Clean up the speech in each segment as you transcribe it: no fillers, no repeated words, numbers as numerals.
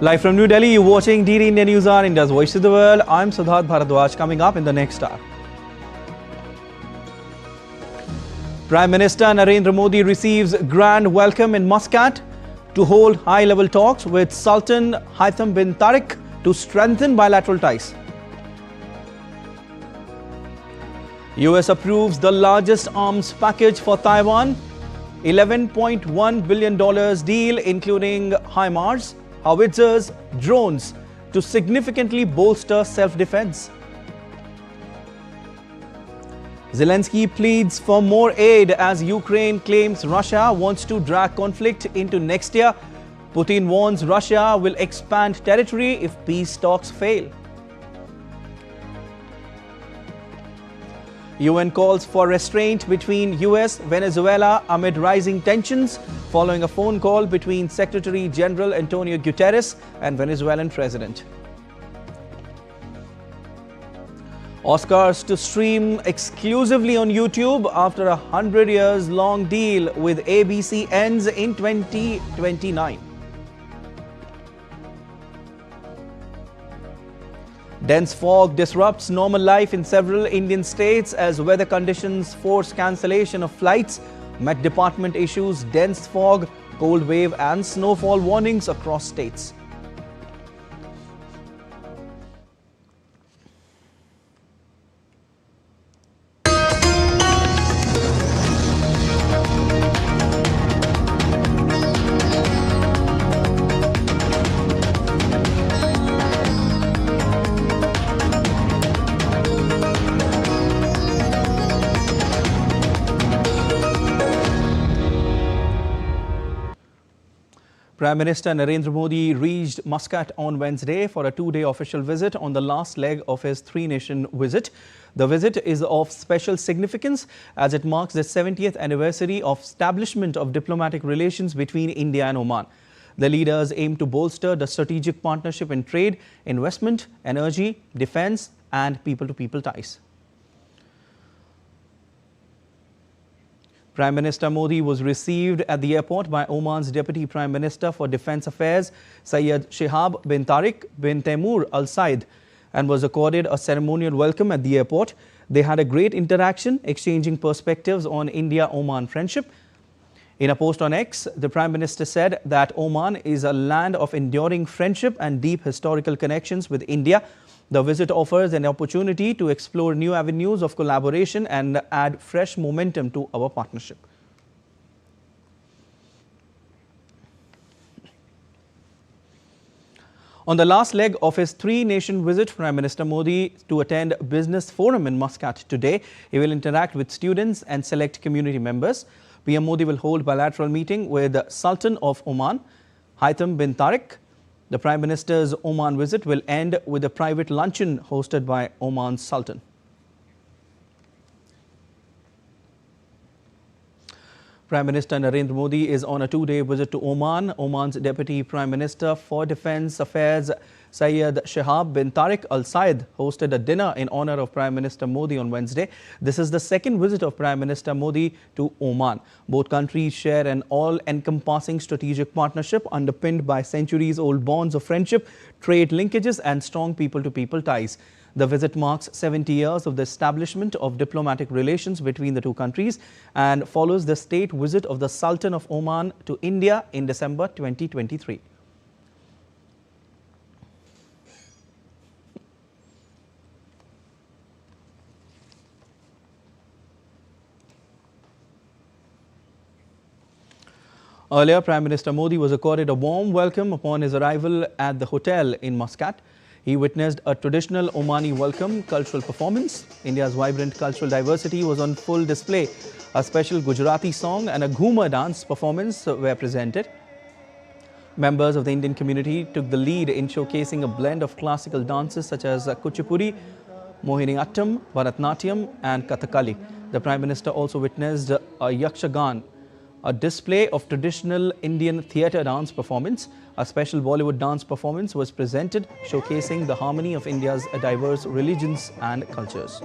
Live from New Delhi, you're watching DD India Newshour, India's Voice to the World. I'm Siddharth Bharadwaj. Coming up in the next hour, Prime Minister Narendra Modi receives grand welcome in Muscat to hold high-level talks with Sultan Haitham bin Tariq to strengthen bilateral ties. US approves the largest arms package for Taiwan, $11.1 billion deal including HIMARS, howitzers, drones to significantly bolster self-defense. Zelenskyy pleads for more aid as Ukraine claims Russia wants to drag conflict into next year. Putin warns Russia will expand territory if peace talks fail. UN calls for restraint between US, Venezuela amid rising tensions following a phone call between Secretary General Antonio Guterres and Venezuelan President. Oscars to stream exclusively on YouTube after a 100 years long deal with ABC ends in 2029. Dense fog disrupts normal life in several Indian states as weather conditions force cancellation of flights. Met Department issues dense fog, cold wave and snowfall warnings across states. Prime Minister Narendra Modi reached Muscat on Wednesday for a two-day official visit on the last leg of his three-nation visit. The visit is of special significance as it marks the 70th anniversary of establishment of diplomatic relations between India and Oman. The leaders aim to bolster the strategic partnership in trade, investment, energy, defense and people-to-people ties. Prime Minister Modi was received at the airport by Oman's Deputy Prime Minister for Defence Affairs, Syed Shihab bin Tariq bin Taimur Al Said, and was accorded a ceremonial welcome at the airport. They had a great interaction, exchanging perspectives on India-Oman friendship. In a post on X, the Prime Minister said that Oman is a land of enduring friendship and deep historical connections with India. The visit offers an opportunity to explore new avenues of collaboration and add fresh momentum to our partnership. On the last leg of his three-nation visit, Prime Minister Modi to attend Business Forum in Muscat today. He will interact with students and select community members. PM Modi will hold bilateral meeting with Sultan of Oman, Haitham bin Tariq. The Prime Minister's Oman visit will end with a private luncheon hosted by Oman's Sultan. Prime Minister Narendra Modi is on a two-day visit to Oman. Oman's Deputy Prime Minister for Defence Affairs, Syed Shihab bin Tariq Al Said, hosted a dinner in honor of Prime Minister Modi on Wednesday. This is the second visit of Prime Minister Modi to Oman. Both countries share an all-encompassing strategic partnership underpinned by centuries-old bonds of friendship, trade linkages and strong people-to-people ties. The visit marks 70 years of the establishment of diplomatic relations between the two countries and follows the state visit of the Sultan of Oman to India in December 2023. Earlier, Prime Minister Modi was accorded a warm welcome upon his arrival at the hotel in Muscat. He witnessed a traditional Omani welcome cultural performance. India's vibrant cultural diversity was on full display. A special Gujarati song and a Ghumar dance performance were presented. Members of the Indian community took the lead in showcasing a blend of classical dances such as Kuchipudi, Mohiniyattam, Bharatnatyam and Kathakali. The Prime Minister also witnessed a Yakshagan, a display of traditional Indian theatre dance performance. A special Bollywood dance performance was presented, showcasing the harmony of India's diverse religions and cultures.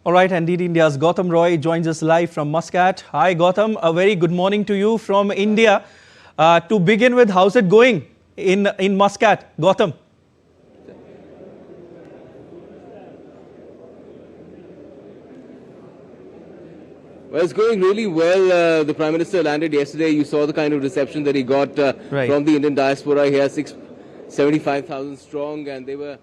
All right, indeed, India's Gautam Roy joins us live from Muscat. Hi, Gautam. A very good morning to you from India. To begin with, how's it going in Muscat, Gautam? Well, it's going really well. The Prime Minister landed yesterday. You saw the kind of reception that he got from the Indian diaspora here, 75,000 strong, and they were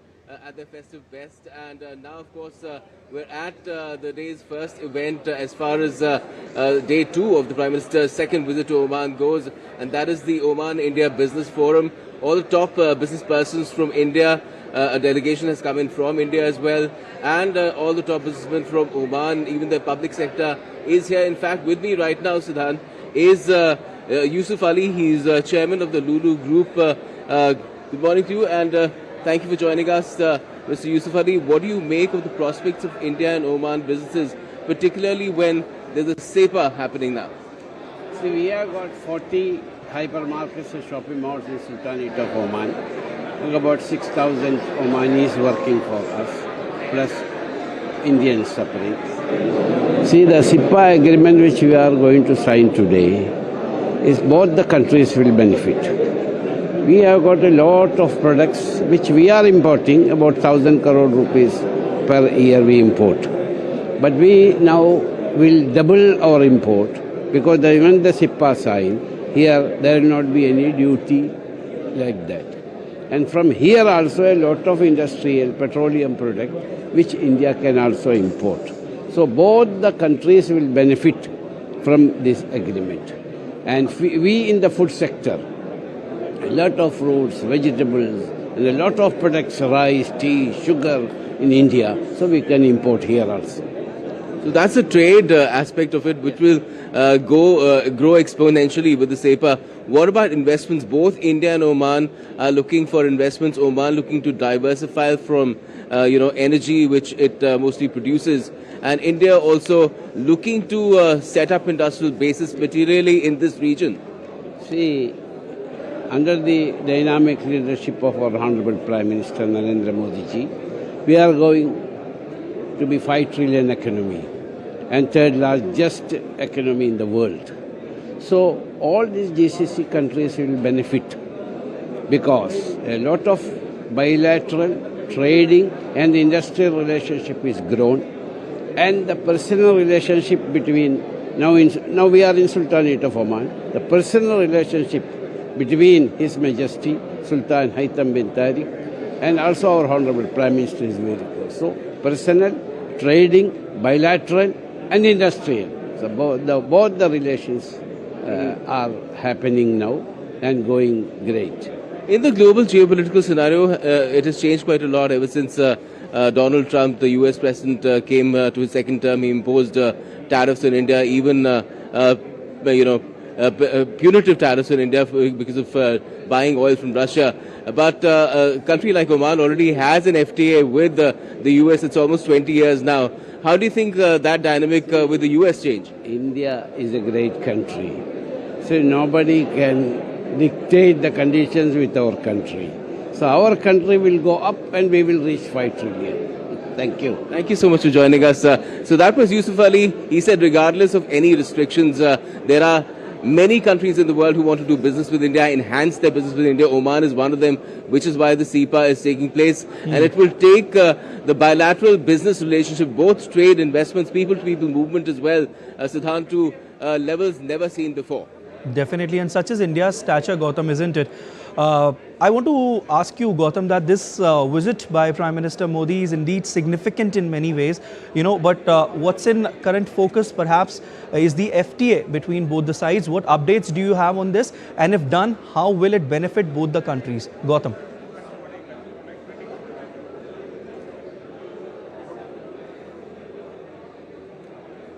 at their festive best. And now, of course, we're at the day's first event as far as day 2 of the Prime Minister's second visit to Oman goes, and that is the Oman-India Business Forum. All the top business persons from India, a delegation has come in from India as well, and all the top businessmen from Oman, even the public sector is here. In fact, with me right now, Sultan, is Yusuf Ali. He's chairman of the Lulu Group. Good morning to you, and thank you for joining us, Mr. Yusuf Ali. What do you make of the prospects of India and Oman businesses, particularly when there's a SEPA happening now? See, we have got 40 hypermarkets and shopping malls in Sultanate of Oman. And about 6,000 Omanis working for us, plus Indians suffering. See, the SEPA agreement which we are going to sign today is both the countries will benefit. We have got a lot of products which we are importing, about 1,000 crore rupees per year we import. But we now will double our import because when the SEPA sign, here there will not be any duty like that. And from here also a lot of industrial petroleum product which India can also import. So both the countries will benefit from this agreement. And we in the food sector, a lot of fruits, vegetables, and a lot of products, rice, tea, sugar in India, so we can import here also. So that's the trade aspect of it, which will grow exponentially with the SEPA. What about investments? Both India and Oman are looking for investments. Oman looking to diversify from energy, which it mostly produces, and India also looking to set up industrial bases, particularly in this region. See, under the dynamic leadership of our Honorable Prime Minister Narendra Modi ji, we are going to be 5 trillion economy and third largest economy in the world. So all these GCC countries will benefit because a lot of bilateral trading and industrial relationship is grown, and the personal relationship between, now we are in Sultanate of Oman, the personal relationship between His Majesty Sultan Haitham bin Tariq and also our Honorable Prime Minister is very close. So personal, trading, bilateral and industrial. So both the relations are happening now and going great. In the global geopolitical scenario, it has changed quite a lot ever since Donald Trump, the US president, came to his second term. He imposed tariffs on India, even punitive tariffs on India because of buying oil from Russia. But a country like Oman already has an FTA with the US. It's almost 20 years now. How do you think that dynamic with the US change? India is a great country. So nobody can dictate the conditions with our country. So our country will go up and we will reach 5 trillion. Thank you. Thank you so much for joining us. So that was Yusuf Ali. He said regardless of any restrictions, there are many countries in the world who want to do business with India, enhance their business with India. Oman is one of them, which is why the SEPA is taking place. And it will take the bilateral business relationship, both trade, investments, people-to-people movement as well, Sultan, to levels never seen before. Definitely, and such is India's stature, Gautam, isn't it? I want to ask you, Gautam, that this visit by Prime Minister Modi is indeed significant in many ways, but what's in current focus perhaps is the FTA between both the sides. What updates do you have on this? And if done, how will it benefit both the countries? Gautam.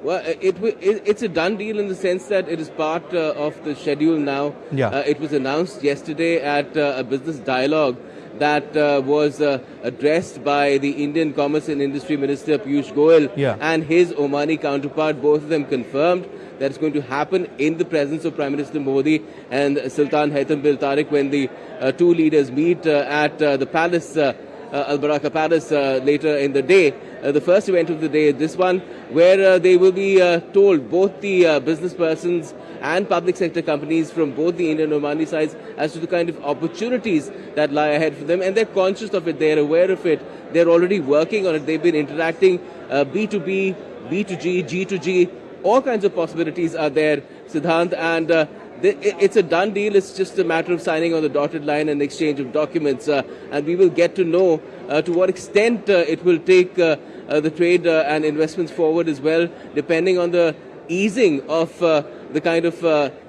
Well, it's a done deal in the sense that it is part of the schedule now. Yeah. It was announced yesterday at a business dialogue that was addressed by the Indian Commerce and Industry Minister Piyush Goyal and his Omani counterpart. Both of them confirmed that it's going to happen in the presence of Prime Minister Modi and Sultan Haitham bin Tariq when the two leaders meet at the palace, Al Baraka Palace, later in the day. The first event of the day, this one, where they will be told, both the business persons and public sector companies from both the Indian and Omani sides, as to the kind of opportunities that lie ahead for them. And they're conscious of it, they're aware of it, they're already working on it, they've been interacting, B2B, B2G, G2G, all kinds of possibilities are there, Siddhant, and it's a done deal. It's just a matter of signing on the dotted line and exchange of documents, and we will get to know to what extent it will take the trade and investments forward as well, depending on the easing of the kind of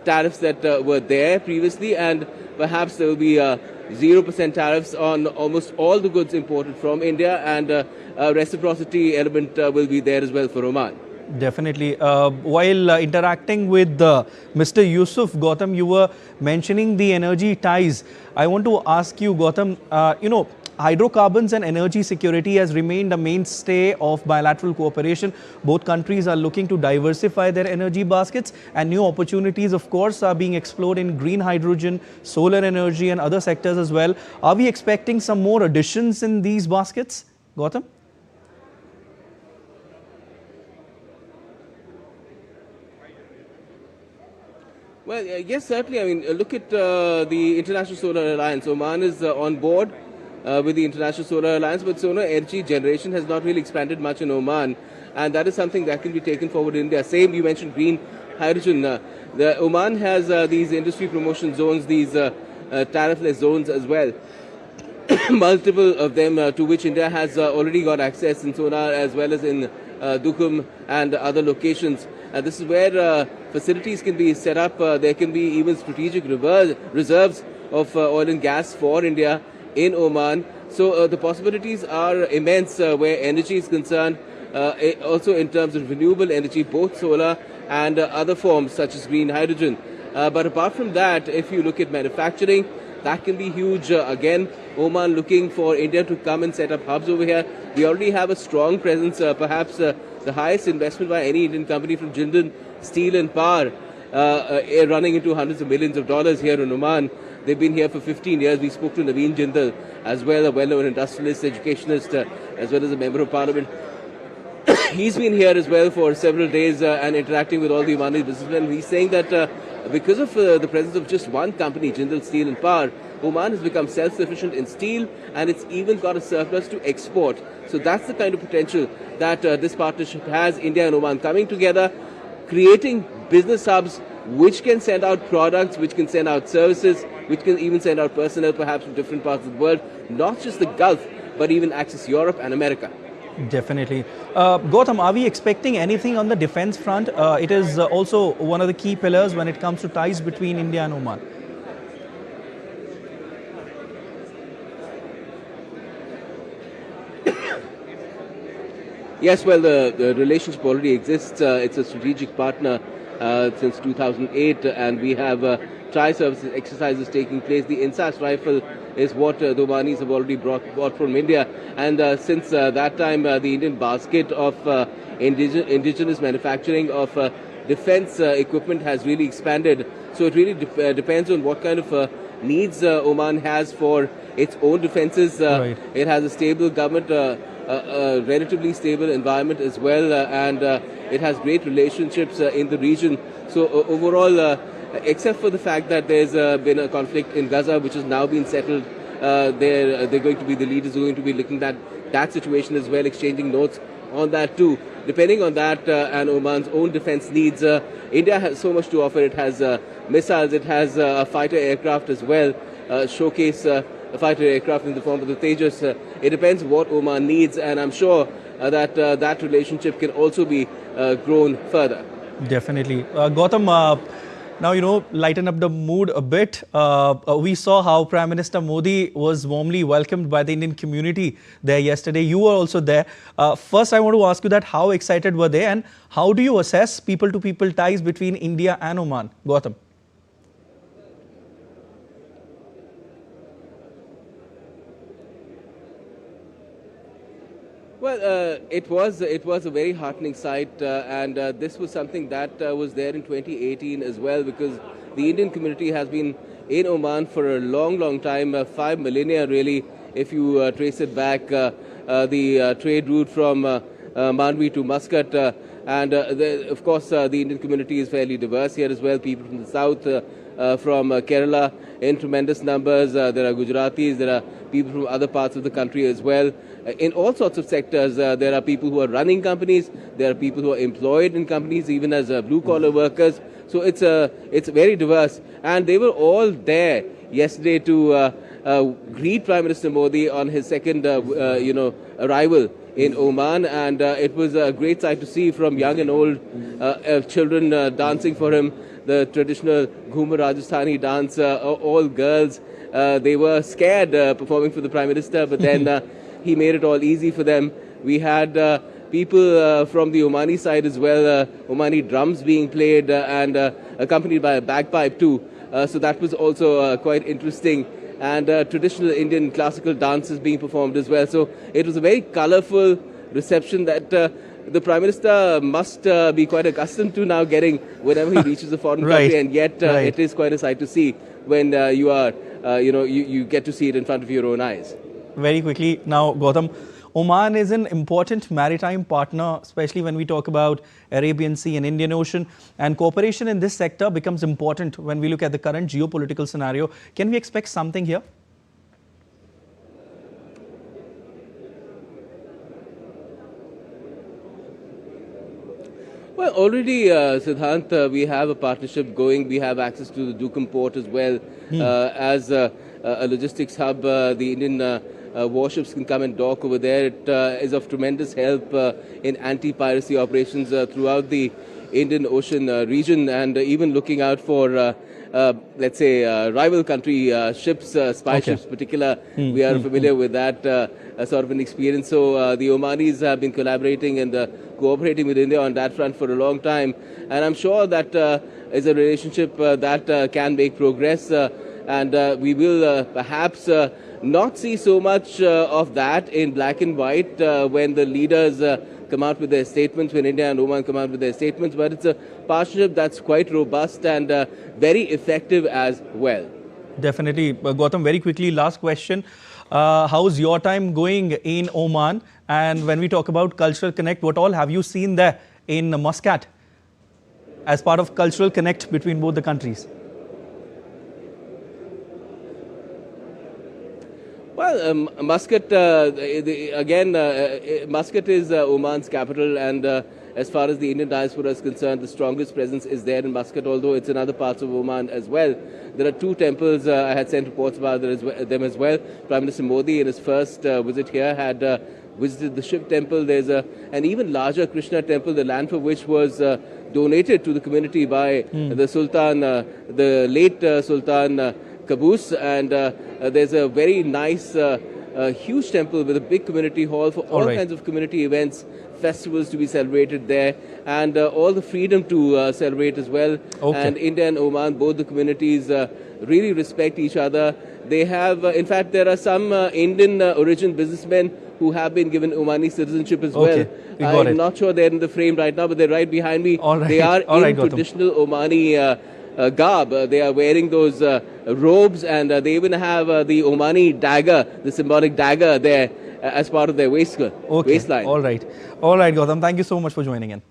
tariffs that were there previously, and perhaps there will be 0% tariffs on almost all the goods imported from India, and a reciprocity element will be there as well for Oman. Definitely. While interacting with Mr. Yusuf, Gautam, you were mentioning the energy ties. I want to ask you, Gautam, hydrocarbons and energy security has remained a mainstay of bilateral cooperation. Both countries are looking to diversify their energy baskets, and new opportunities, of course, are being explored in green hydrogen, solar energy and other sectors as well. Are we expecting some more additions in these baskets, Gautam? Well, yes, certainly. I mean, look at the International Solar Alliance. Oman is on board with the International Solar Alliance, but solar energy generation has not really expanded much in Oman, and that is something that can be taken forward in India. Same, you mentioned green hydrogen. The Oman has these industry promotion zones, these tariffless zones as well. Multiple of them to which India has already got access in Sonar as well as in Dukum and other locations. This is where facilities can be set up. There can be even strategic reserves of oil and gas for India in Oman. So the possibilities are immense where energy is concerned, also in terms of renewable energy, both solar and other forms such as green hydrogen. But apart from that, if you look at manufacturing, that can be huge. Again, Oman looking for India to come and set up hubs over here. We already have a strong presence, perhaps the highest investment by any Indian company from Jindal Steel and Power, running into hundreds of millions of dollars here in Oman. They've been here for 15 years. We spoke to Naveen Jindal as well, a well-known industrialist, educationist, as well as a member of parliament. He's been here as well for several days and interacting with all the Omani businessmen. He's saying that because of the presence of just one company, Jindal Steel and Power, Oman has become self-sufficient in steel, and it's even got a surplus to export. So that's the kind of potential that this partnership has. India and Oman coming together, creating business hubs which can send out products, which can send out services, which can even send out personnel perhaps from different parts of the world, not just the Gulf, but even access Europe and America. Definitely. Gautam, are we expecting anything on the defense front? It is also one of the key pillars when it comes to ties between India and Oman. Yes, well, the relationship already exists. It's a strategic partner since 2008, and we have tri-services exercises taking place. The INSAS rifle is what the Omanis have already bought from India, and since that time, the Indian basket of indigenous manufacturing of defense equipment has really expanded. So it really depends on what kind of needs Oman has for its own defenses. Right. It has a stable government, a relatively stable environment as well, and it has great relationships in the region. So overall, except for the fact that there's been a conflict in Gaza, which has now been settled, they're going to be the leaders who are going to be looking at that situation as well, exchanging notes on that too. Depending on that and Oman's own defense needs, India has so much to offer. It has missiles, it has a fighter aircraft as well, showcase a fighter aircraft in the form of the Tejas. It depends what Oman needs, and I'm sure that that relationship can also be grown further. Definitely. Gautam, now, lighten up the mood a bit. We saw how Prime Minister Modi was warmly welcomed by the Indian community there yesterday. You were also there. First, I want to ask you that how excited were they, and how do you assess people-to-people ties between India and Oman? Gautam. Well, it was a very heartening sight, and this was something that was there in 2018 as well, because the Indian community has been in Oman for a long time, 5 millennia really, if you trace it back, the trade route from Mandvi to Muscat, and of course the Indian community is fairly diverse here as well. People from the south, from Kerala in tremendous numbers. There are Gujaratis, there are people from other parts of the country as well. In all sorts of sectors, there are people who are running companies, there are people who are employed in companies even as blue-collar workers. So it's very diverse, and they were all there yesterday to greet Prime Minister Modi on his second arrival in Oman, and it was a great sight to see, from young and old, children dancing for him, the traditional Ghumar Rajasthani dance, all girls. They were scared performing for the Prime Minister, but then he made it all easy for them. We had people from the Omani side as well, Omani drums being played and accompanied by a bagpipe too. So that was also quite interesting. And traditional Indian classical dances being performed as well. So it was a very colorful reception that the Prime Minister must be quite accustomed to now getting whenever he reaches a foreign country. And yet it is quite a sight to see when you get to see it in front of your own eyes. Very quickly now, Gautam, Oman is an important maritime partner, especially when we talk about Arabian Sea and Indian Ocean, and cooperation in this sector becomes important when we look at the current geopolitical scenario. Can we expect something here? Well, already, Siddhant, we have a partnership going. We have access to the Dukum port as well. As a logistics hub, the Indian warships can come and dock over there. It is of tremendous help in anti-piracy operations throughout the Indian Ocean region, and even looking out for, let's say, rival country ships, spy ships in particular. We are familiar with that sort of an experience. So the Omanis have been collaborating and cooperating with India on that front for a long time. And I'm sure that is a relationship that can make progress. And we will perhaps not see so much of that in black and white when the leaders come out with their statements, when India and Oman come out with their statements. But it's a partnership that's quite robust and very effective as well. Definitely. Gautam, very quickly, last question. How's your time going in Oman? And when we talk about cultural connect, what all have you seen there in Muscat as part of cultural connect between both the countries? Well, Muscat, again, Muscat is Oman's capital, and as far as the Indian diaspora is concerned, the strongest presence is there in Muscat, although it's in other parts of Oman as well. There are two temples, I had sent reports about them as well. Prime Minister Modi, in his first visit here, had visited the Shiv temple. There's an even larger Krishna temple, the land for which was donated to the community by the Sultan, the late Sultan Qaboos, and there's a very nice, huge temple with a big community hall for all kinds of community events, festivals to be celebrated there, and all the freedom to celebrate as well. And India and Oman, both the communities really respect each other. They have, in fact, there are some Indian origin businessmen who have been given Omani citizenship as well. I'm not sure they're in the frame right now, but they're right behind me. They are in traditional Omani garb. They are wearing those robes, and they even have the Omani dagger, the symbolic dagger there as part of their waistline. All right, Gautam. Thank you so much for joining in.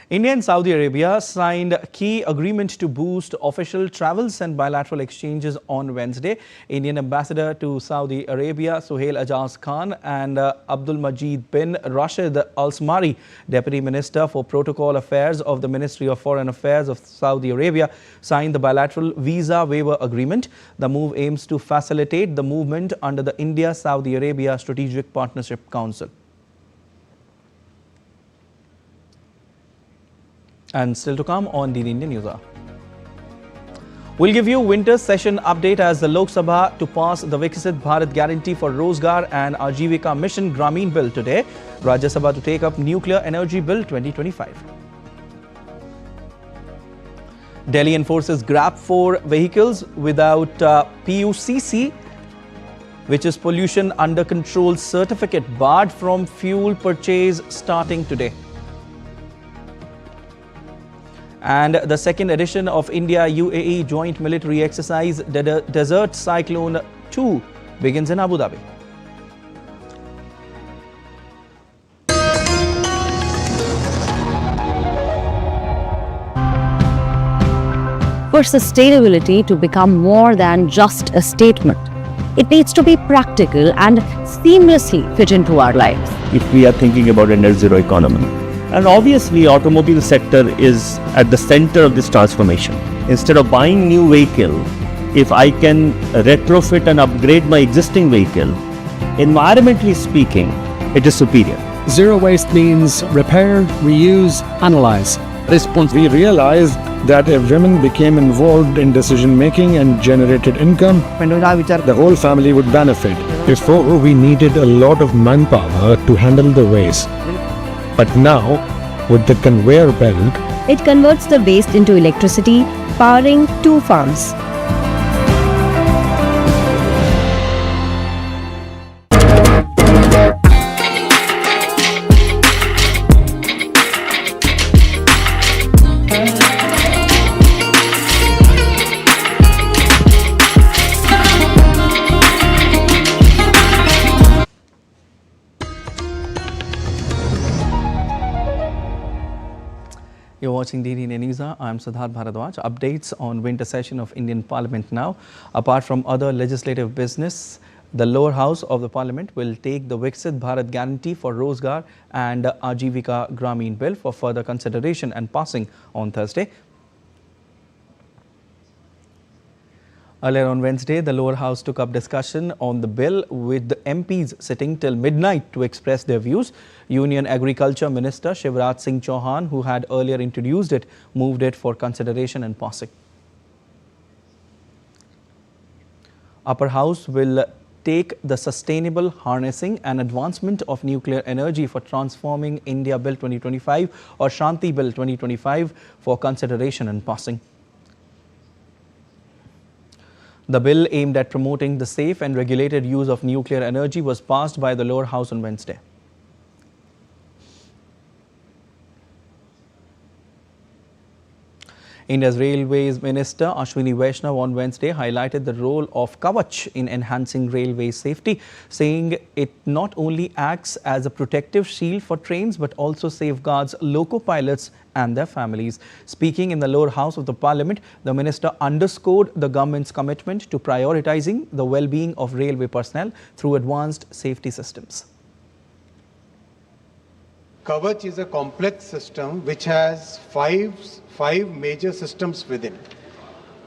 India and Saudi Arabia signed key agreement to boost official travels and bilateral exchanges on Wednesday. Indian ambassador to Saudi Arabia, Suhail Ajaz Khan, and Abdul Majid bin Rashid Al Smari, Deputy Minister for Protocol Affairs of the Ministry of Foreign Affairs of Saudi Arabia, signed the bilateral visa waiver agreement. The move aims to facilitate the movement under the India-Saudi Arabia Strategic Partnership Council. And still to come on the India Newshour. We'll give you winter session update as the Lok Sabha to pass the Viksit Bharat Guarantee for Rozgar and Ajivika Mission Grameen Bill today. Rajya Sabha to take up Nuclear Energy Bill 2025. Delhi enforces GRAP 4 vehicles without PUCC, which is Pollution Under Control Certificate, barred from fuel purchase starting today. And the second edition of India-UAE Joint Military Exercise Desert Cyclone 2 begins in Abu Dhabi. For sustainability to become more than just a statement, it needs to be practical and seamlessly fit into our lives. If we are thinking about a net zero economy, and obviously automobile sector is at the center of this transformation. Instead of buying new vehicle, if I can retrofit and upgrade my existing vehicle, environmentally speaking, it is superior. Zero waste means repair, reuse, analyze. We realized that if women became involved in decision making and generated income, the whole family would benefit. Before, we needed a lot of manpower to handle the waste. But now, with the conveyor belt, it converts the waste into electricity, powering 2 farms. You're watching DD Newshour. I'm Siddharth Bharadwaj. Updates on winter session of Indian Parliament now. Apart from other legislative business, the lower house of the Parliament will take the Viksit Bharat Guarantee for Rozgar and Ajivika Grameen Bill for further consideration and passing on Thursday. Earlier on Wednesday, the lower house took up discussion on the bill with the MPs sitting till midnight to express their views. Union Agriculture Minister Shivraj Singh Chauhan, who had earlier introduced it, moved it for consideration and passing. Upper house will take the Sustainable Harnessing and Advancement of Nuclear Energy for Transforming India Bill 2025 or Shanti Bill 2025 for consideration and passing. The bill aimed at promoting the safe and regulated use of nuclear energy was passed by the lower house on Wednesday. India's Railways Minister Ashwini Vaishnav on Wednesday highlighted the role of Kavach in enhancing railway safety, saying it not only acts as a protective shield for trains but also safeguards loco pilots and their families. Speaking in the lower house of the Parliament, the minister underscored the government's commitment to prioritizing the well-being of railway personnel through advanced safety systems. Kavach is a complex system which has five major systems within.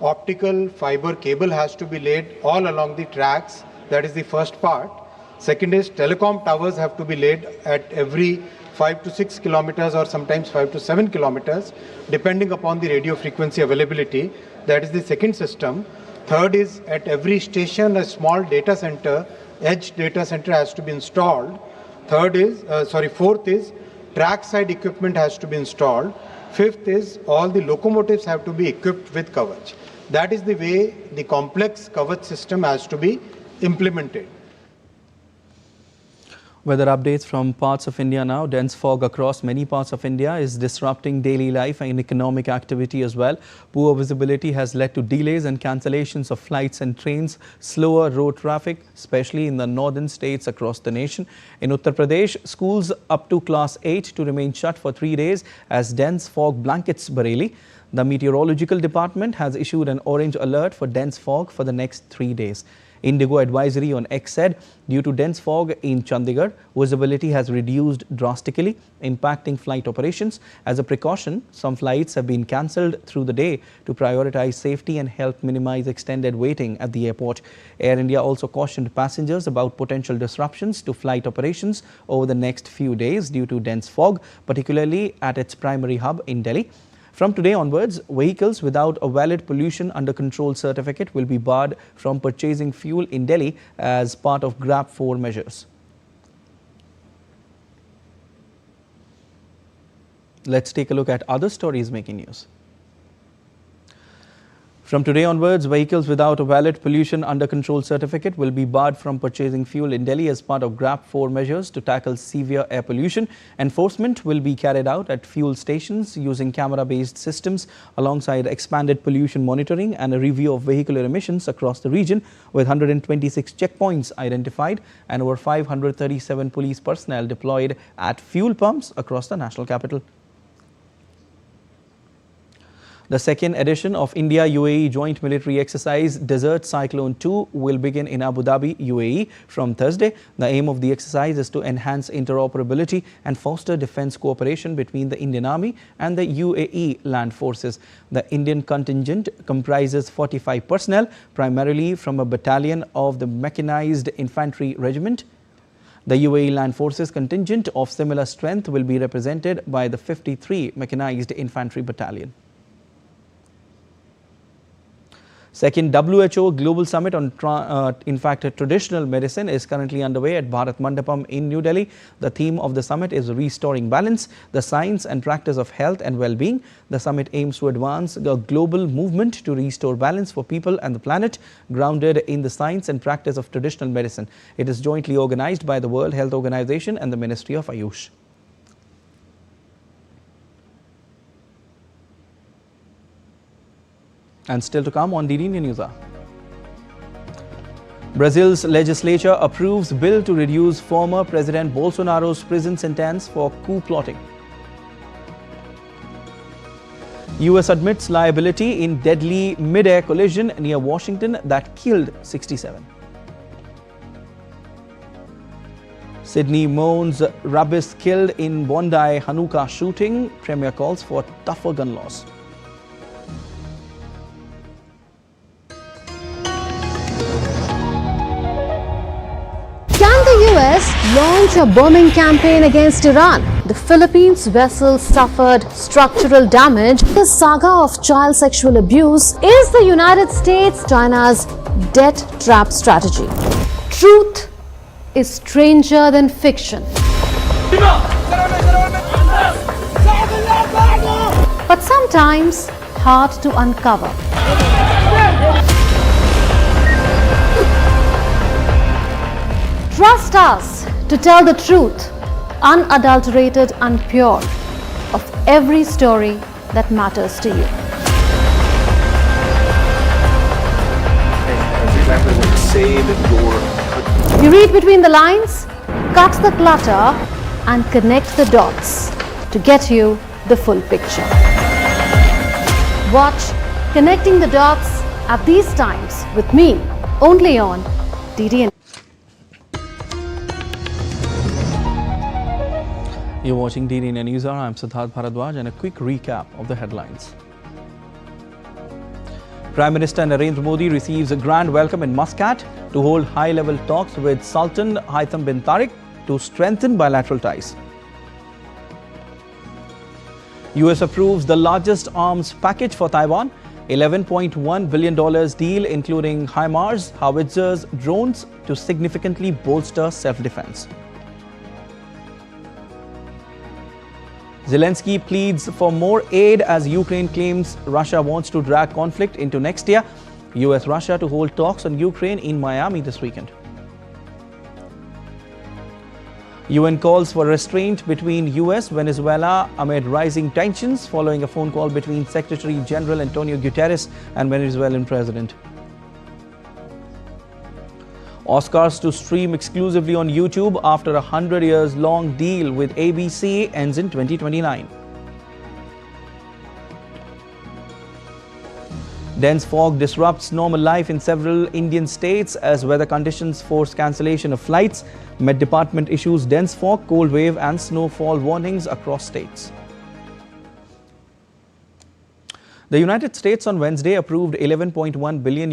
Optical fiber cable has to be laid all along the tracks. That is the first part. Second is telecom towers have to be laid at every 5 to 6 kilometers or sometimes 5 to 7 kilometers, depending upon the radio frequency availability. That is the second system. Third is at every station, a small data center, edge data center has to be installed. Fourth is trackside equipment has to be installed. Fifth is all the locomotives have to be equipped with Kavach. That is the way the complex Kavach system has to be implemented. Weather updates from parts of India now. Dense fog across many parts of India is disrupting daily life and economic activity as well. Poor visibility has led to delays and cancellations of flights and trains, slower road traffic, especially in the northern states across the nation. In Uttar Pradesh, schools up to class 8 to remain shut for 3 days as dense fog blankets Bareilly. The meteorological department has issued an orange alert for dense fog for the next 3 days. Indigo advisory on X said, due to dense fog in Chandigarh, visibility has reduced drastically, impacting flight operations. As a precaution, some flights have been cancelled through the day to prioritize safety and help minimize extended waiting at the airport. Air India also cautioned passengers about potential disruptions to flight operations over the next few days due to dense fog, particularly at its primary hub in Delhi. From today onwards, vehicles without a valid pollution under control certificate will be barred from purchasing fuel in Delhi as part of GRAP 4 measures. Let's take a look at other stories making news. From today onwards, vehicles without a valid pollution under control certificate will be barred from purchasing fuel in Delhi as part of GRAP 4 measures to tackle severe air pollution. Enforcement will be carried out at fuel stations using camera-based systems alongside expanded pollution monitoring and a review of vehicular emissions across the region, with 126 checkpoints identified and over 537 police personnel deployed at fuel pumps across the national capital. The second edition of India-UAE joint military exercise Desert Cyclone 2 will begin in Abu Dhabi, UAE from Thursday. The aim of the exercise is to enhance interoperability and foster defense cooperation between the Indian Army and the UAE land forces. The Indian contingent comprises 45 personnel, primarily from a battalion of the Mechanized Infantry Regiment. The UAE Land Forces contingent of similar strength will be represented by the 53 Mechanized Infantry Battalion. Second WHO Global Summit on traditional medicine is currently underway at Bharat Mandapam in New Delhi. The theme of the summit is Restoring Balance, the Science and Practice of Health and Well-being. The summit aims to advance a global movement to restore balance for people and the planet, grounded in the science and practice of traditional medicine. It is jointly organized by the World Health Organization and the Ministry of Ayush. And still to come on DD Newshour. Brazil's legislature approves bill to reduce former President Bolsonaro's prison sentence for coup plotting. US admits liability in deadly mid-air collision near Washington that killed 67. Sydney mourns rabbis killed in Bondi Hanukkah shooting. Premier calls for tougher gun laws. US launch a bombing campaign against Iran. The Philippines vessel suffered structural damage. The saga of child sexual abuse is the United States China's debt trap strategy. Truth is stranger than fiction. But sometimes hard to uncover. Trust us to tell the truth, unadulterated and pure, of every story that matters to you. You read between the lines, cut the clutter, and connect the dots to get you the full picture. Watch Connecting the Dots at these times with me, only on DD. You're watching DD Newshour. I'm Siddharth Bharadwaj, and a quick recap of the headlines. Prime Minister Narendra Modi receives a grand welcome in Muscat to hold high-level talks with Sultan Haitham bin Tariq to strengthen bilateral ties. US approves the largest arms package for Taiwan, $11.1 billion deal including HIMARS, howitzers, drones to significantly bolster self-defense. Zelenskyy pleads for more aid as Ukraine claims Russia wants to drag conflict into next year. US-Russia to hold talks on Ukraine in Miami this weekend. UN calls for restraint between US, Venezuela amid rising tensions following a phone call between Secretary General Antonio Guterres and Venezuelan President. Oscars to stream exclusively on YouTube after a 100 years long deal with ABC ends in 2029. Dense fog disrupts normal life in several Indian states as weather conditions force cancellation of flights. Met Department issues dense fog, cold wave and snowfall warnings across states. The United States on Wednesday approved $11.1 billion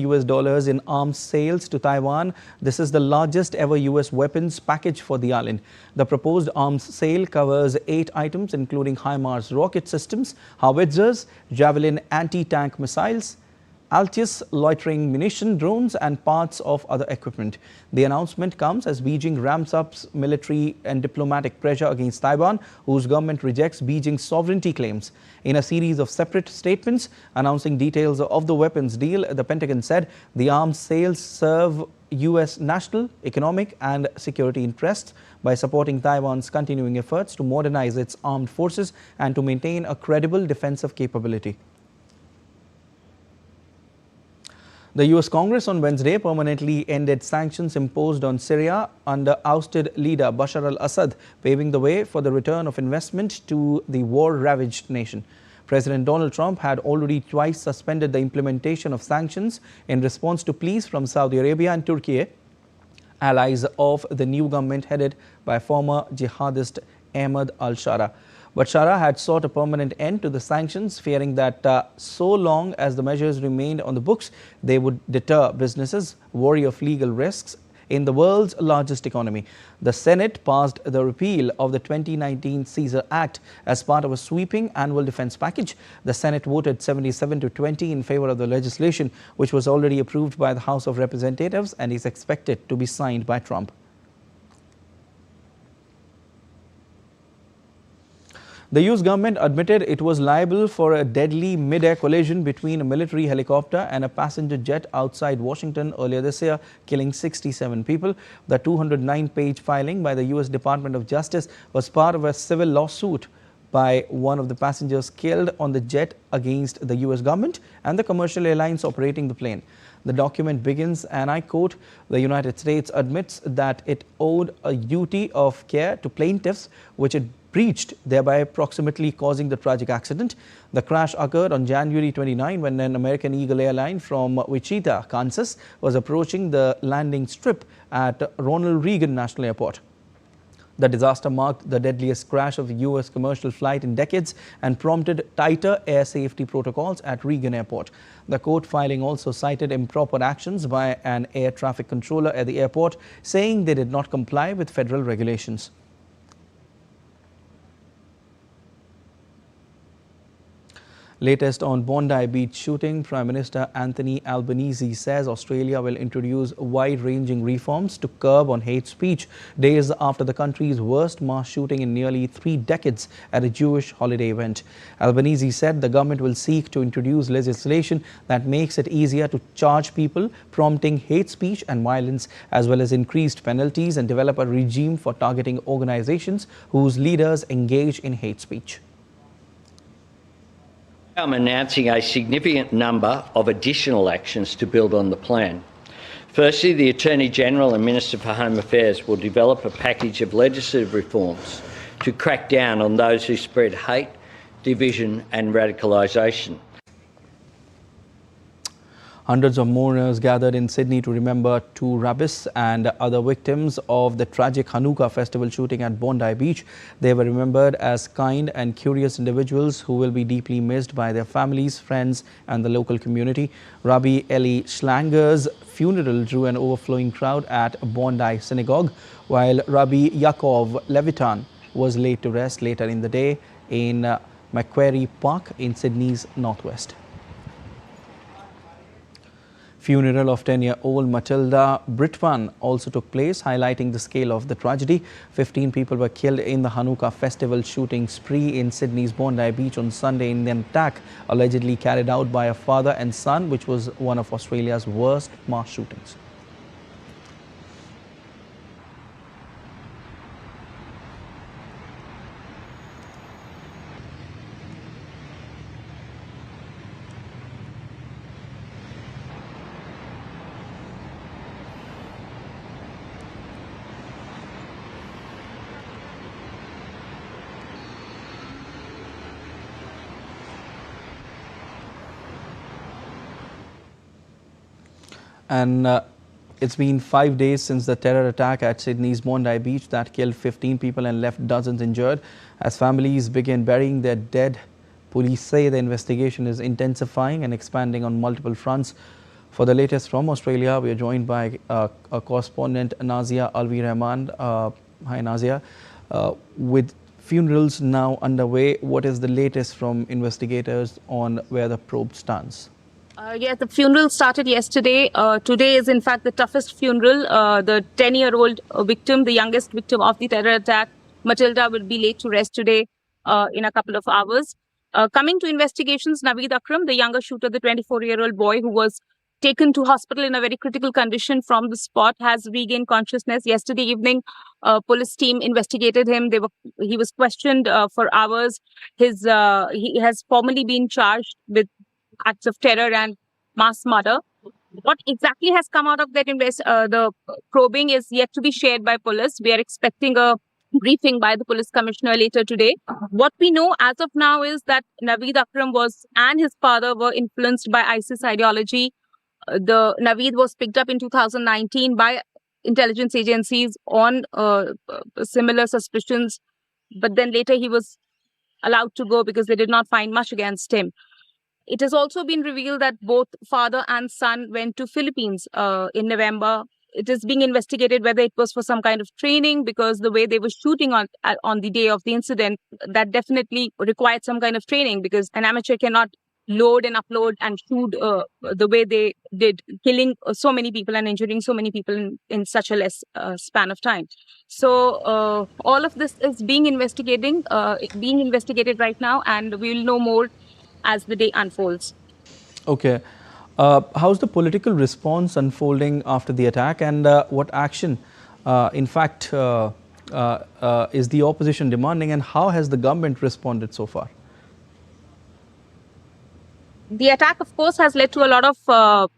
in arms sales to Taiwan. This is the largest ever US weapons package for the island. The proposed arms sale covers 8 items including HIMARS rocket systems, howitzers, Javelin anti-tank missiles, Altius loitering munition drones and parts of other equipment. The announcement comes as Beijing ramps up military and diplomatic pressure against Taiwan, whose government rejects Beijing's sovereignty claims. In a series of separate statements announcing details of the weapons deal, the Pentagon said the arms sales serve US national, economic and security interests by supporting Taiwan's continuing efforts to modernize its armed forces and to maintain a credible defensive capability. The US Congress on Wednesday permanently ended sanctions imposed on Syria under ousted leader Bashar al-Assad, paving the way for the return of investment to the war-ravaged nation. President Donald Trump had already twice suspended the implementation of sanctions in response to pleas from Saudi Arabia and Turkey, allies of the new government headed by former jihadist Ahmad al-Shara. But Shara had sought a permanent end to the sanctions, fearing that so long as the measures remained on the books, they would deter businesses wary of legal risks in the world's largest economy. The Senate passed the repeal of the 2019 Caesar Act as part of a sweeping annual defense package. The Senate voted 77-20 in favor of the legislation, which was already approved by the House of Representatives and is expected to be signed by Trump. The US government admitted it was liable for a deadly mid-air collision between a military helicopter and a passenger jet outside Washington earlier this year, killing 67 people. The 209-page filing by the US Department of Justice was part of a civil lawsuit by one of the passengers killed on the jet against the US government and the commercial airlines operating the plane. The document begins, and I quote, "The United States admits that it owed a duty of care to plaintiffs, which it breached, thereby approximately causing the tragic accident." The crash occurred on January 29 when an American Eagle airline from Wichita, Kansas was approaching the landing strip at Ronald Reagan National Airport. The disaster marked the deadliest crash of a US commercial flight in decades and prompted tighter air safety protocols at Reagan Airport. The court filing also cited improper actions by an air traffic controller at the airport, saying they did not comply with federal regulations. Latest on Bondi Beach shooting, Prime Minister Anthony Albanese says Australia will introduce wide-ranging reforms to curb on hate speech, days after the country's worst mass shooting in nearly 3 decades at a Jewish holiday event. Albanese said the government will seek to introduce legislation that makes it easier to charge people prompting hate speech and violence, as well as increased penalties, and develop a regime for targeting organizations whose leaders engage in hate speech. I'm announcing a significant number of additional actions to build on the plan. Firstly, the Attorney-General and Minister for Home Affairs will develop a package of legislative reforms to crack down on those who spread hate, division and radicalisation. Hundreds of mourners gathered in Sydney to remember 2 rabbis and other victims of the tragic Hanukkah festival shooting at Bondi Beach. They were remembered as kind and curious individuals who will be deeply missed by their families, friends and the local community. Rabbi Eli Schlanger's funeral drew an overflowing crowd at Bondi Synagogue, while Rabbi Yaakov Levitan was laid to rest later in the day in Macquarie Park in Sydney's northwest. Funeral of 10-year-old Matilda Britwan also took place, highlighting the scale of the tragedy. 15 people were killed in the Hanukkah festival shooting spree in Sydney's Bondi Beach on Sunday in an attack allegedly carried out by a father and son, which was one of Australia's worst mass shootings. And it's been 5 days since the terror attack at Sydney's Bondi Beach that killed 15 people and left dozens injured. As families begin burying their dead, police say the investigation is intensifying and expanding on multiple fronts. For the latest from Australia, we are joined by a correspondent, Nazia Alvi Rahman. Hi, Nazia. With funerals now underway, what is the latest from investigators on where the probe stands? Yes, the funeral started yesterday. Today is, in fact, the toughest funeral. The 10-year-old victim, the youngest victim of the terror attack, Matilda, will be laid to rest today in a couple of hours. Coming to investigations, Naveed Akram, the younger shooter, the 24-year-old boy who was taken to hospital in a very critical condition from the spot, has regained consciousness. Yesterday evening, police team investigated him. He was questioned for hours. He has formally been charged with acts of terror and mass murder. What exactly has come out of that the probing is yet to be shared by police. We are expecting a briefing by the police commissioner later today. What we know as of now is that Naveed Akram and his father were influenced by ISIS ideology. Naveed was picked up in 2019 by intelligence agencies on similar suspicions, but then later he was allowed to go because they did not find much against him. It has also been revealed that both father and son went to Philippines in November. It is being investigated whether it was for some kind of training, because the way they were shooting on the day of the incident, that definitely required some kind of training, because an amateur cannot load and upload and shoot the way they did, killing so many people and injuring so many people in such a less span of time. So all of this is being investigated right now, and we will know more as the day unfolds. Okay. How's the political response unfolding after the attack, and what action, in fact, is the opposition demanding, and how has the government responded so far? The attack, of course, has led to a lot of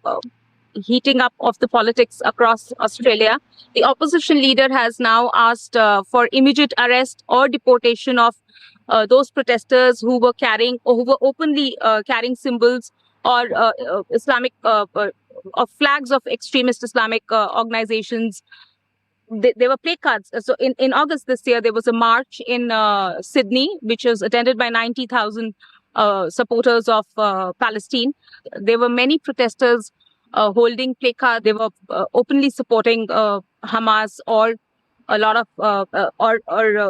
heating up of the politics across Australia. The opposition leader has now asked for immediate arrest or deportation of those protesters who were openly carrying symbols or Islamic flags of extremist Islamic organizations. There were placards. So in August this year, there was a march in Sydney, which was attended by 90,000 supporters of Palestine. There were many protesters holding placards. They were openly supporting Hamas or a lot of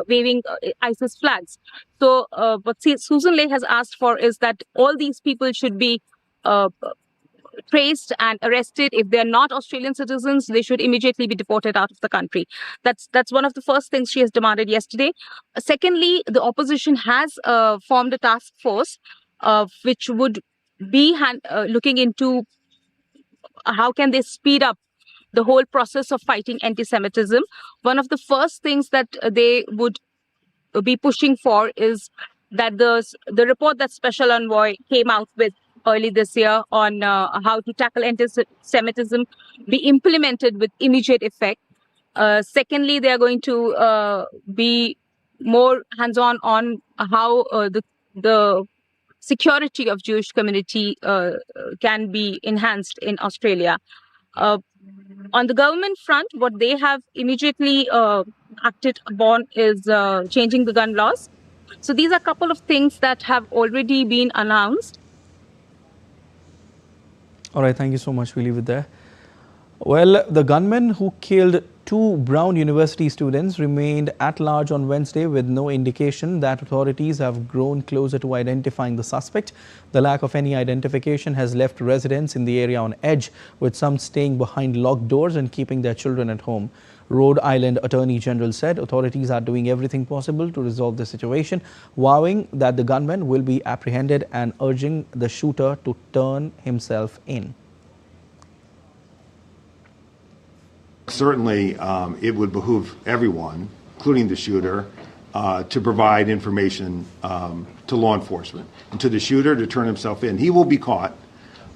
waving ISIS flags. So what Susan Ley has asked for is that all these people should be traced and arrested. If they're not Australian citizens, they should immediately be deported out of the country. That's one of the first things she has demanded yesterday. Secondly, the opposition has formed a task force which would be looking into how can they speed up the whole process of fighting anti-Semitism. One of the first things that they would be pushing for is that the report that Special Envoy came out with early this year on how to tackle anti-Semitism be implemented with immediate effect. Secondly, they are going to be more hands-on on how the security of Jewish community can be enhanced in Australia. On the government front, what they have immediately acted upon is changing the gun laws. So these are a couple of things that have already been announced. All right, thank you so much. We'll leave it there. Well, the gunman who killed 2 Brown University students remained at large on Wednesday with no indication that authorities have grown closer to identifying the suspect. The lack of any identification has left residents in the area on edge, with some staying behind locked doors and keeping their children at home. Rhode Island Attorney General said authorities are doing everything possible to resolve the situation, vowing that the gunman will be apprehended and urging the shooter to turn himself in. Certainly, it would behoove everyone, including the shooter, to provide information to law enforcement and to the shooter to turn himself in. He will be caught,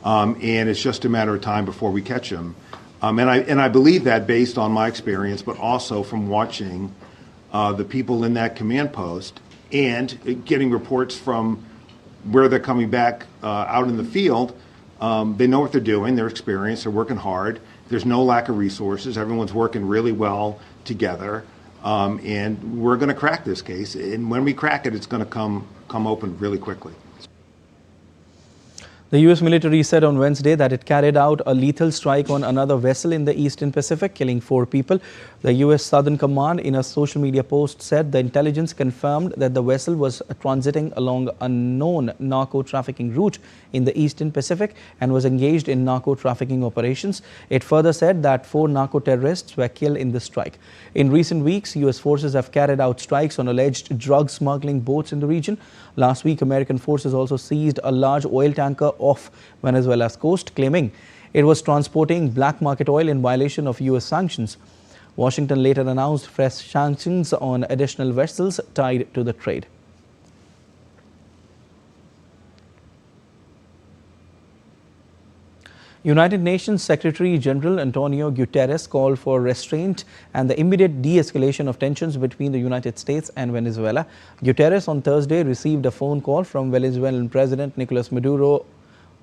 and it's just a matter of time before we catch him. And I believe that based on my experience, but also from watching the people in that command post and getting reports from where they're coming back out in the field They know what they're doing. They're experienced. They're working hard. There's no lack of resources. Everyone's working really well together. And we're going to crack this case. And when we crack it, it's going to come open really quickly. The U.S. military said on Wednesday that it carried out a lethal strike on another vessel in the Eastern Pacific, killing 4 people. The U.S. Southern Command, in a social media post, said the intelligence confirmed that the vessel was transiting along a known narco-trafficking route in the Eastern Pacific and was engaged in narco-trafficking operations. It further said that 4 narco-terrorists were killed in the strike. In recent weeks, U.S. forces have carried out strikes on alleged drug smuggling boats in the region. Last week, American forces also seized a large oil tanker off Venezuela's coast, claiming it was transporting black market oil in violation of U.S. sanctions. Washington later announced fresh sanctions on additional vessels tied to the trade. United Nations Secretary General Antonio Guterres called for restraint and the immediate de-escalation of tensions between the United States and Venezuela. Guterres on Thursday received a phone call from Venezuelan President Nicolas Maduro,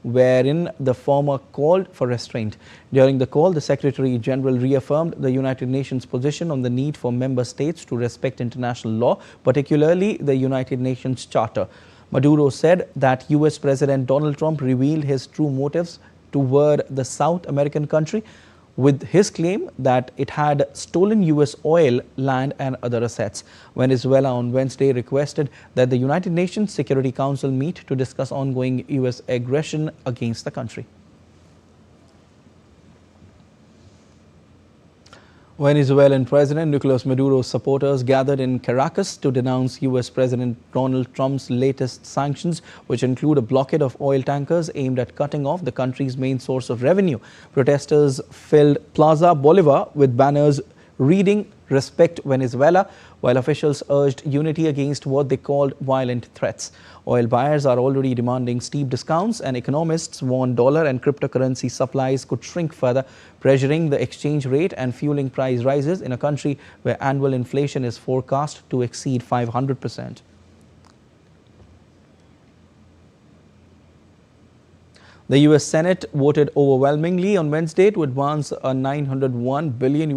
wherein the former called for restraint. During the call, the Secretary General reaffirmed the United Nations position on the need for member states to respect international law, particularly the United Nations Charter. Maduro said that U.S. President Donald Trump revealed his true motives toward the South American country with his claim that it had stolen U.S. oil, land and other assets. Venezuela on Wednesday requested that the United Nations Security Council meet to discuss ongoing U.S. aggression against the country. Venezuelan President Nicolas Maduro's supporters gathered in Caracas to denounce U.S. President Donald Trump's latest sanctions, which include a blockade of oil tankers aimed at cutting off the country's main source of revenue. Protesters filled Plaza Bolivar with banners reading "Respect Venezuela," while officials urged unity against what they called violent threats. Oil buyers are already demanding steep discounts, and economists warn dollar and cryptocurrency supplies could shrink further, pressuring the exchange rate and fueling price rises in a country where annual inflation is forecast to exceed 500%. The U.S. Senate voted overwhelmingly on Wednesday to advance a $901 billion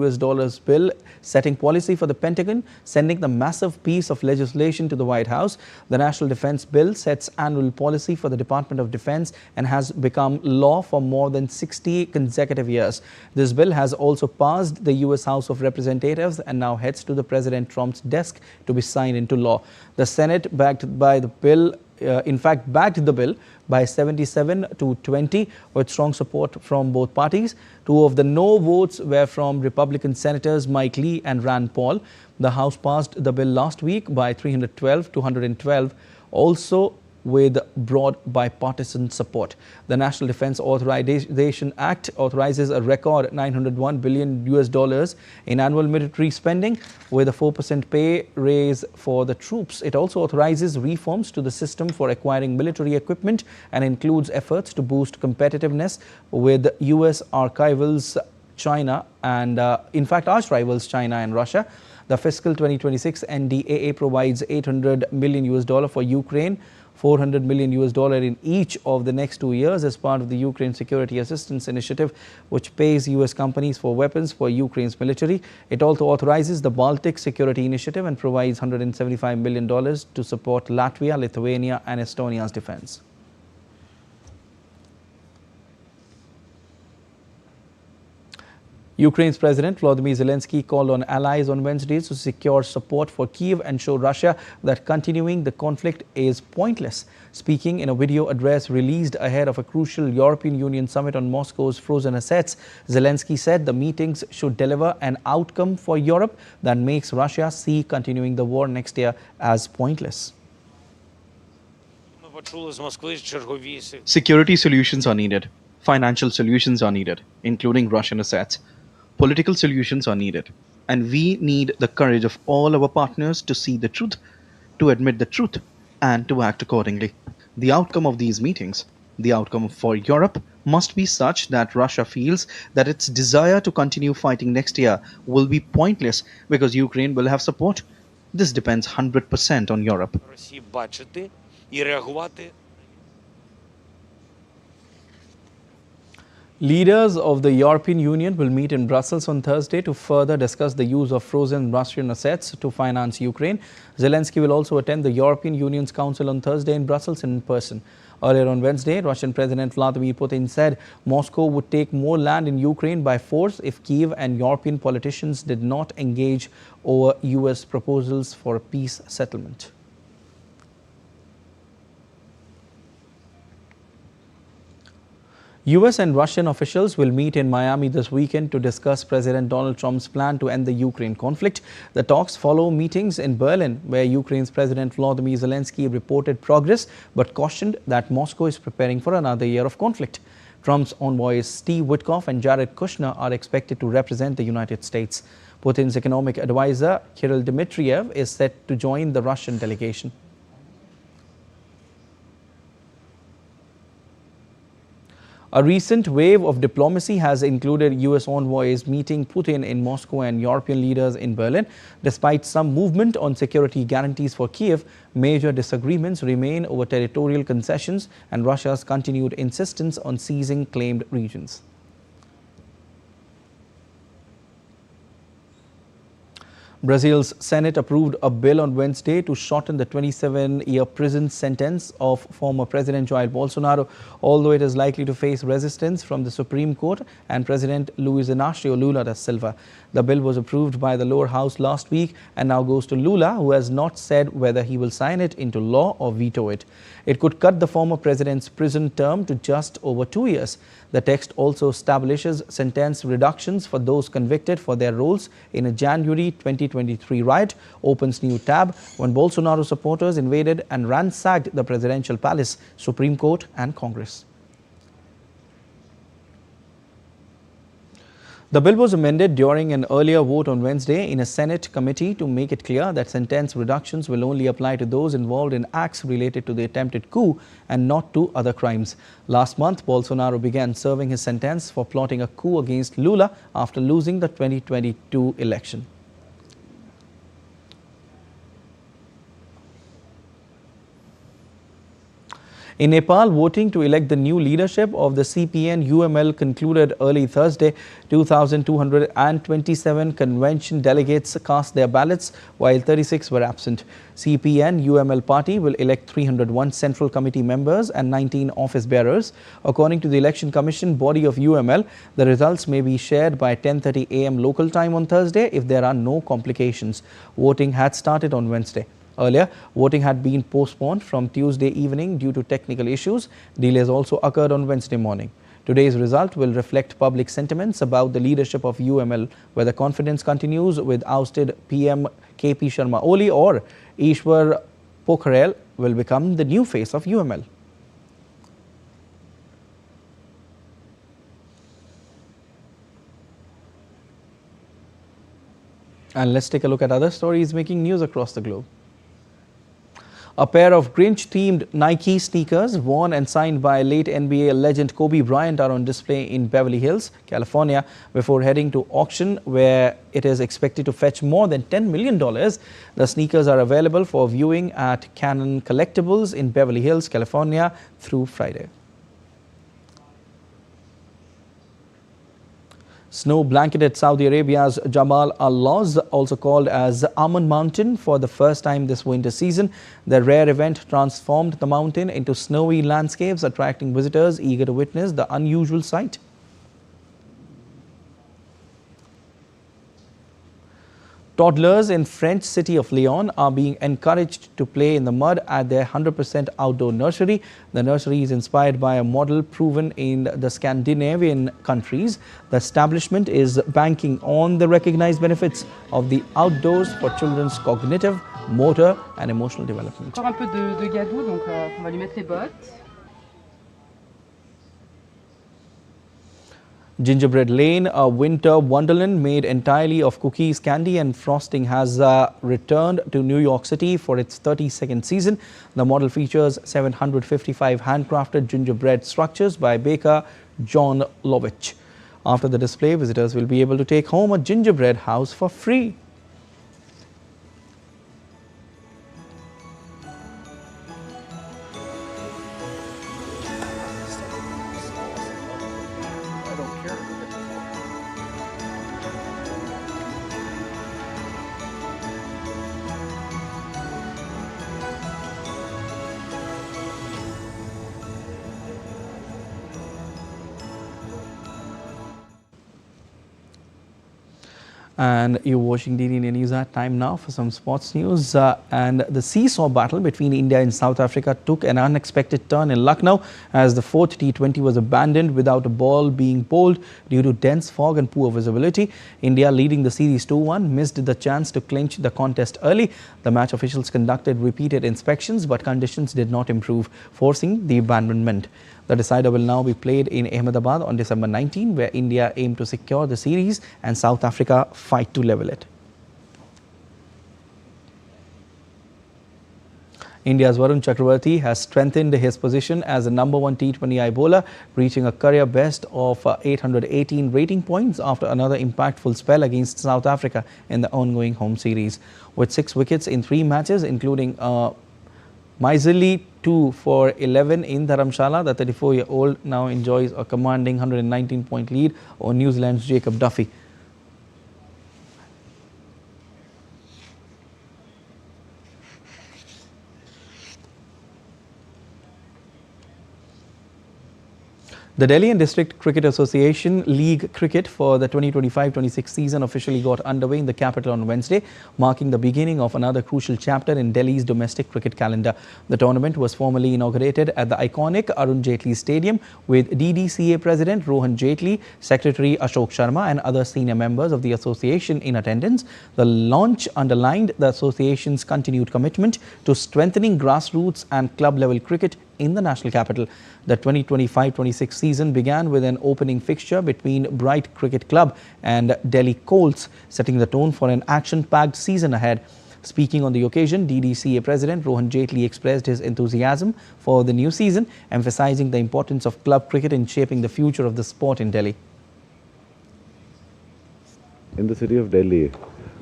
bill setting policy for the Pentagon, sending the massive piece of legislation to the White House. The National Defense Bill sets annual policy for the Department of Defense and has become law for more than 60 consecutive years. This bill has also passed the U.S. House of Representatives and now heads to the President Trump's desk to be signed into law. The Senate backed the bill by 77 to 20 with strong support from both parties. 2 of the no votes were from Republican Senators Mike Lee and Rand Paul. The House passed the bill last week by 312 to 112, also with broad bipartisan support. The National Defense Authorization Act authorizes a record $901 billion in annual military spending with a 4% pay raise for the troops. It also authorizes reforms to the system for acquiring military equipment and includes efforts to boost competitiveness with U.S. archivals China and arch rivals China and Russia. The fiscal 2026 NDAA provides $800 million for Ukraine, $400 million in each of the next 2 years as part of the Ukraine Security Assistance Initiative, which pays U.S. companies for weapons for Ukraine's military. It also authorizes the Baltic Security Initiative and provides $175 million to support Latvia, Lithuania and Estonia's defense. Ukraine's President Volodymyr Zelenskyy called on allies on Wednesday to secure support for Kyiv and show Russia that continuing the conflict is pointless. Speaking in a video address released ahead of a crucial European Union summit on Moscow's frozen assets, Zelenskyy said the meetings should deliver an outcome for Europe that makes Russia see continuing the war next year as pointless. Security solutions are needed. Financial solutions are needed, including Russian assets. Political solutions are needed, and we need the courage of all our partners to see the truth, to admit the truth, and to act accordingly. The outcome of these meetings, the outcome for Europe, must be such that Russia feels that its desire to continue fighting next year will be pointless because Ukraine will have support. This depends 100% on Europe. Leaders of the European Union will meet in Brussels on Thursday to further discuss the use of frozen Russian assets to finance Ukraine. Zelenskyy will also attend the European Union's Council on Thursday in Brussels in person. Earlier on Wednesday, Russian President Vladimir Putin said Moscow would take more land in Ukraine by force if Kyiv and European politicians did not engage over US proposals for a peace settlement. US and Russian officials will meet in Miami this weekend to discuss President Donald Trump's plan to end the Ukraine conflict. The talks follow meetings in Berlin, where Ukraine's President Volodymyr Zelenskyy reported progress but cautioned that Moscow is preparing for another year of conflict. Trump's envoys Steve Witkoff and Jared Kushner are expected to represent the United States. Putin's economic advisor Kirill Dmitriev is set to join the Russian delegation. A recent wave of diplomacy has included US envoys meeting Putin in Moscow and European leaders in Berlin. Despite some movement on security guarantees for Kiev, major disagreements remain over territorial concessions and Russia's continued insistence on seizing claimed regions. Brazil's Senate approved a bill on Wednesday to shorten the 27-year prison sentence of former President Jair Bolsonaro, although it is likely to face resistance from the Supreme Court and President Luiz Inácio Lula da Silva. The bill was approved by the lower house last week and now goes to Lula, who has not said whether he will sign it into law or veto it. It could cut the former president's prison term to just over 2 years. The text also establishes sentence reductions for those convicted for their roles in a January 2023 riot, opens new tab when Bolsonaro supporters invaded and ransacked the presidential palace, Supreme Court and Congress. The bill was amended during an earlier vote on Wednesday in a Senate committee to make it clear that sentence reductions will only apply to those involved in acts related to the attempted coup and not to other crimes. Last month, Bolsonaro began serving his sentence for plotting a coup against Lula after losing the 2022 election. In Nepal, voting to elect the new leadership of the CPN-UML concluded early Thursday. 2,227 convention delegates cast their ballots, while 36 were absent. CPN-UML party will elect 301 Central Committee members and 19 office bearers. According to the Election Commission body of UML, the results may be shared by 10:30 a.m. local time on Thursday if there are no complications. Voting had started on Wednesday. Earlier, voting had been postponed from Tuesday evening due to technical issues. Delays also occurred on Wednesday morning. Today's result will reflect public sentiments about the leadership of UML, whether confidence continues with ousted PM KP Sharma Oli or Ishwar Pokharel will become the new face of UML. And let's take a look at other stories making news across the globe. A pair of Grinch-themed Nike sneakers worn and signed by late NBA legend Kobe Bryant are on display in Beverly Hills, California, before heading to auction, where it is expected to fetch more than $10 million. The sneakers are available for viewing at Canon Collectibles in Beverly Hills, California, through Friday. Snow-blanketed Saudi Arabia's Jabal al-Lawz, also called as Almond Mountain, for the first time this winter season. The rare event transformed the mountain into snowy landscapes, attracting visitors eager to witness the unusual sight. Toddlers in French city of Lyon are being encouraged to play in the mud at their 100% outdoor nursery. The nursery is inspired by a model proven in the Scandinavian countries. The establishment is banking on the recognized benefits of the outdoors for children's cognitive, motor and emotional development. Encore un peu de gadou, donc on va lui mettre les bottes. Gingerbread Lane, a winter wonderland made entirely of cookies, candy and frosting, has returned to New York City for its 32nd season. The model features 755 handcrafted gingerbread structures by baker John Lovich. After the display, visitors will be able to take home a gingerbread house for free. And you're watching DD India News at time now for some sports news. And the seesaw battle between India and South Africa took an unexpected turn in Lucknow as the fourth T20 was abandoned without a ball being bowled due to dense fog and poor visibility. India, leading the series 2-1, missed the chance to clinch the contest early. The match officials conducted repeated inspections, but conditions did not improve, forcing the abandonment. The decider will now be played in Ahmedabad on December 19, where India aim to secure the series and South Africa fight to level it. India's Varun Chakravarti has strengthened his position as the #1 T20I bowler, reaching a career best of 818 rating points after another impactful spell against South Africa in the ongoing home series. With 6 wickets in 3 matches, including miserly 2 for 11 in Dharamshala, the 34-year-old now enjoys a commanding 119-point lead over New Zealand's Jacob Duffy. The Delhi and District Cricket Association League Cricket for the 2025-26 season officially got underway in the capital on Wednesday, marking the beginning of another crucial chapter in Delhi's domestic cricket calendar. The tournament was formally inaugurated at the iconic Arun Jaitley Stadium with DDCA President Rohan Jaitley, Secretary Ashok Sharma and other senior members of the association in attendance. The launch underlined the association's continued commitment to strengthening grassroots and club-level cricket in the national capital. The 2025-26 season began with an opening fixture between Bright Cricket Club and Delhi Colts, setting the tone for an action-packed season ahead. Speaking on the occasion, DDCA President Rohan Jaitley expressed his enthusiasm for the new season, emphasizing the importance of club cricket in shaping the future of the sport in Delhi. In the city of Delhi,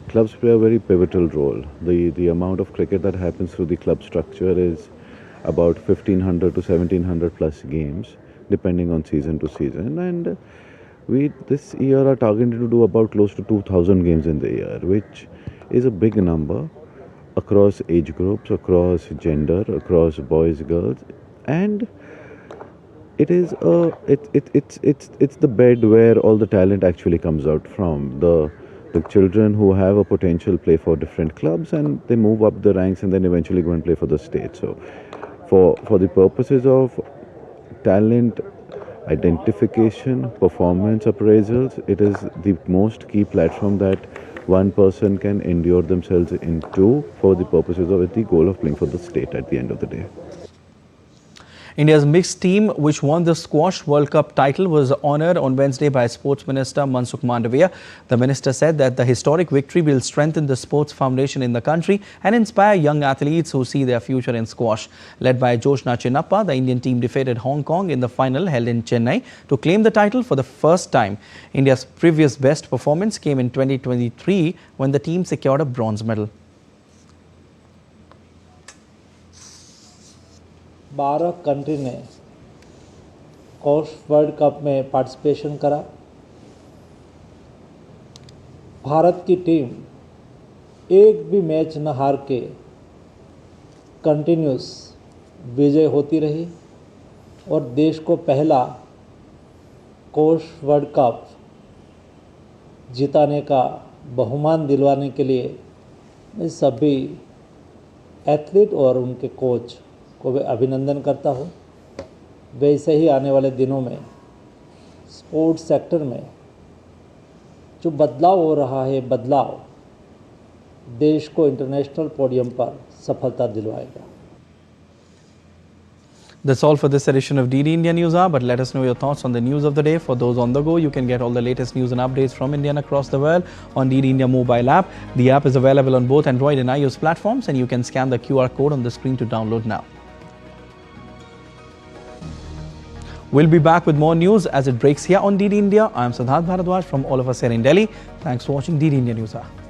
clubs play a very pivotal role. The amount of cricket that happens through the club structure is about 1500 to 1700 plus games, depending on season to season, and we this year are targeted to do about close to 2000 games in the year, which is a big number across age groups, across gender, across boys, girls, and it is it's the bed where all the talent actually comes out from. The children who have a potential play for different clubs and they move up the ranks and then eventually go and play for the state. So for the purposes of talent identification, performance appraisals, it is the most key platform that one person can endure themselves into for the purposes of the goal of playing for the state at the end of the day. India's mixed team, which won the Squash World Cup title, was honoured on Wednesday by Sports Minister Mansukh Mandavia. The minister said that the historic victory will strengthen the sports foundation in the country and inspire young athletes who see their future in squash. Led by Joshna Chinnappa, the Indian team defeated Hong Kong in the final held in Chennai to claim the title for the first time. India's previous best performance came in 2023 when the team secured a bronze medal. 12 country ने squash world cup में participation करा। भारत की team एक भी match न हार के continuous विजय होती रही और देश को पहला स्क्वैश वर्ल्ड कप जिताने का बहुमान दिलवाने के लिए मैं सभी एथलीट और उनके कोच को मैं अभिनंदन करता हूँ। वैसे ही आने वाले दिनों में स्पोर्ट्स सेक्टर में जो बदलाव हो रहा है, बदलाव देश को इंटरनेशनल पोडियम पर सफलता दिलवाएगा। That's all for this edition of DD India Newshour, but let us know your thoughts on the news of the day. For those on the go, you can get all the latest news and updates from India and across the world on DD India mobile app. The app is available on both Android and iOS platforms, and you can scan the QR code on the screen to download now. We'll be back with more news as it breaks here on DD India. I am Siddharth Bharadwaj from all of us here in Delhi. Thanks for watching DD India Newshour.